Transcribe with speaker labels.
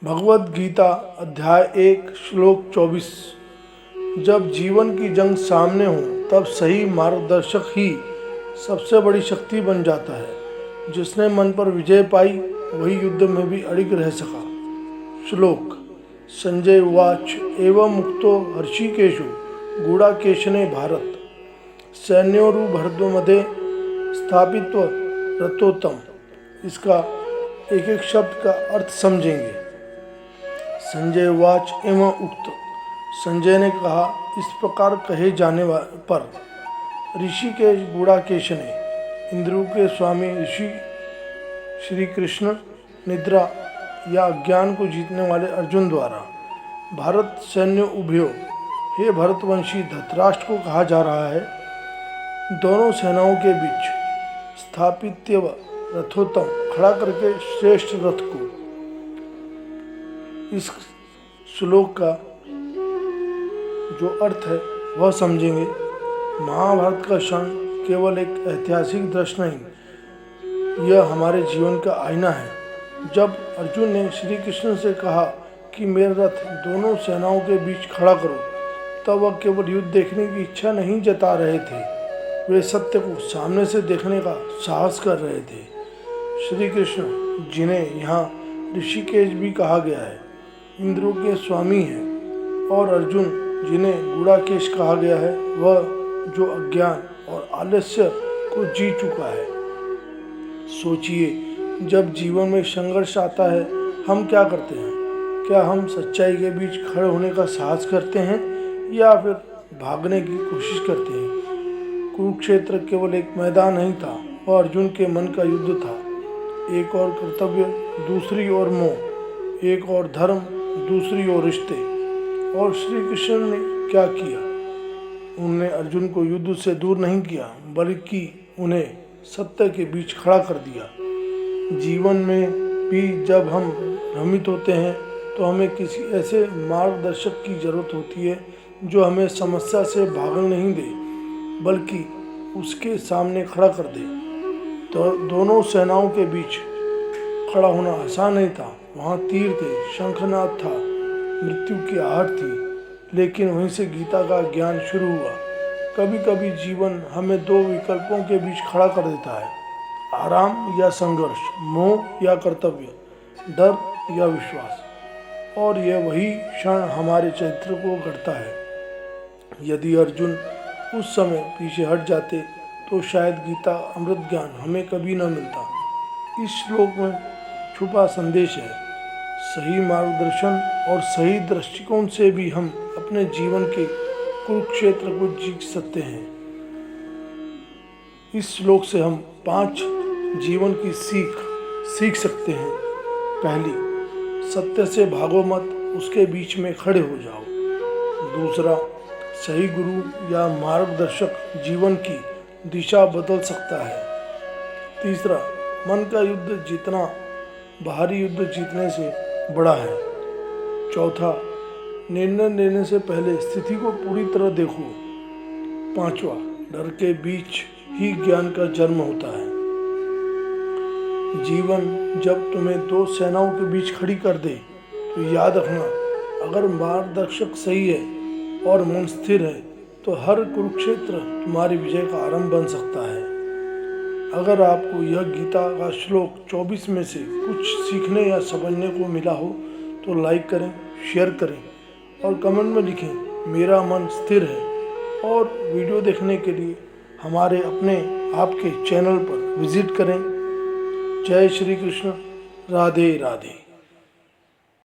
Speaker 1: भगवद गीता अध्याय 1 श्लोक 24। जब जीवन की जंग सामने हो तब सही मार्गदर्शक ही सबसे बड़ी शक्ति बन जाता है। जिसने मन पर विजय पाई वही युद्ध में भी अडिग रह सका। श्लोक। संजय उवाच एवं मुक्तो हर्षिकेशु गूढ़ाकेशने भारत सैन्योरुभर्द्वमध्ये स्थापित्व रथोत्तम। इसका एक एक शब्द का अर्थ समझेंगे। संजय उवाच एवं उक्त। संजय ने कहा, इस प्रकार कहे जाने पर ऋषिकेश गूढ़ाकेशने इंद्रियों के स्वामी ऋषि श्री कृष्ण निद्रा या अज्ञान को जीतने वाले अर्जुन द्वारा भारत सैन्य उभयो हे भरतवंशी धृतराष्ट्र को कहा जा रहा है। दोनों सेनाओं के बीच स्थापित्य रथोत्तम खड़ा करके श्रेष्ठ रथ को। इस श्लोक का जो अर्थ है वह समझेंगे। महाभारत का क्षण केवल एक ऐतिहासिक दृश्य नहीं, यह हमारे जीवन का आईना है। जब अर्जुन ने श्री कृष्ण से कहा कि मेरा रथ दोनों सेनाओं के बीच खड़ा करो, तब वह केवल युद्ध देखने की इच्छा नहीं जता रहे थे, वे सत्य को सामने से देखने का साहस कर रहे थे। श्री कृष्ण, जिन्हें यहाँ ऋषिकेश भी कहा गया है, इंद्रों के स्वामी हैं, और अर्जुन जिन्हें गूढ़ाकेश कहा गया है, वह जो अज्ञान और आलस्य को जी चुका है। सोचिए, जब जीवन में संघर्ष आता है हम क्या करते हैं? क्या हम सच्चाई के बीच खड़े होने का साहस करते हैं या फिर भागने की कोशिश करते हैं? कुरुक्षेत्र केवल एक मैदान नहीं था, वह अर्जुन के मन का युद्ध था। एक और कर्तव्य, दूसरी ओर मोह, एक और धर्म, दूसरी ओर रिश्ते। और श्री कृष्ण ने क्या किया? उन्होंने अर्जुन को युद्ध से दूर नहीं किया, बल्कि उन्हें सत्य के बीच खड़ा कर दिया। जीवन में भी जब हम भ्रमित होते हैं तो हमें किसी ऐसे मार्गदर्शक की जरूरत होती है जो हमें समस्या से भागने नहीं दे, बल्कि उसके सामने खड़ा कर दे। तो दोनों सेनाओं के बीच खड़ा होना आसान नहीं था। वहाँ तीर थे, शंखनाद था, मृत्यु की आहट थी, लेकिन वहीं से गीता का ज्ञान शुरू हुआ। कभी कभी जीवन हमें दो विकल्पों के बीच खड़ा कर देता है, आराम या संघर्ष, मोह या कर्तव्य, डर या विश्वास। और यह वही क्षण हमारे चरित्र को गढ़ता है। यदि अर्जुन उस समय पीछे हट जाते तो शायद गीता अमृत ज्ञान हमें कभी न मिलता। इस श्लोक में छुपा संदेश है, सही मार्गदर्शन और सही दृष्टिकोण से भी हम अपने जीवन के कुरुक्षेत्र को जीत सकते हैं। इस श्लोक से हम 5 जीवन की सीख सकते हैं। पहली, सत्य से भागो मत, उसके बीच में खड़े हो जाओ। दूसरा, सही गुरु या मार्गदर्शक जीवन की दिशा बदल सकता है। तीसरा, मन का युद्ध जितना बाहरी युद्ध जीतने से बड़ा है। चौथा, निर्णय लेने से पहले स्थिति को पूरी तरह देखो। पांचवा, डर के बीच ही ज्ञान का जन्म होता है। जीवन जब तुम्हें दो सेनाओं के बीच खड़ी कर दे तो याद रखना, अगर मार्गदर्शक सही है और मन स्थिर है तो हर कुरुक्षेत्र तुम्हारी विजय का आरंभ बन सकता है। अगर आपको यह गीता का श्लोक 24 में से कुछ सीखने या समझने को मिला हो तो लाइक करें, शेयर करें और कमेंट में लिखें, मेरा मन स्थिर है। और वीडियो देखने के लिए हमारे अपने आपके चैनल पर विजिट करें। जय श्री कृष्ण। राधे राधे।